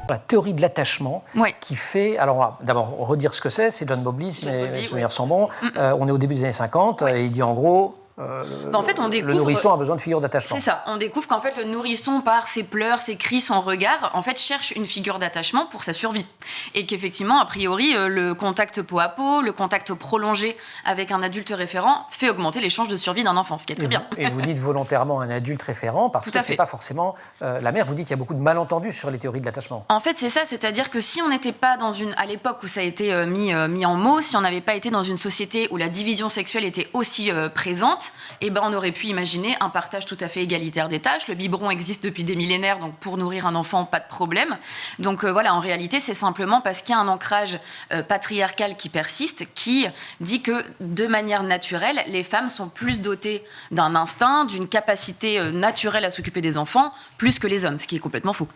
La théorie de l'attachement qui fait... Alors, on va d'abord redire ce que c'est John Bowlby, si mes souvenirs sont bons. On est au début des années 50 et il dit en gros... en fait, on découvre, le nourrisson a besoin de figure d'attachement. C'est ça. On découvre qu'en fait, le nourrisson, par ses pleurs, ses cris, son regard, en fait, cherche une figure d'attachement pour sa survie. Et qu'effectivement, a priori, le contact peau à peau, le contact prolongé avec un adulte référent fait augmenter les chances de survie d'un enfant, ce qui est très bien. Et vous dites volontairement un adulte référent parce que ce n'est pas forcément la mère. Vous dites qu'il y a beaucoup de malentendus sur les théories de l'attachement. En fait, c'est ça. C'est-à-dire que si on n'était pas dans une... À l'époque où ça a été mis en mots, si on n'avait pas été dans une société où la division sexuelle était aussi présente, eh ben, on aurait pu imaginer un partage tout à fait égalitaire des tâches. Le biberon existe depuis des millénaires, donc pour nourrir un enfant, pas de problème. Donc voilà, en réalité, c'est simplement parce qu'il y a un ancrage patriarcal qui persiste, qui dit que de manière naturelle, les femmes sont plus dotées d'un instinct, d'une capacité naturelle à s'occuper des enfants, plus que les hommes, ce qui est complètement faux.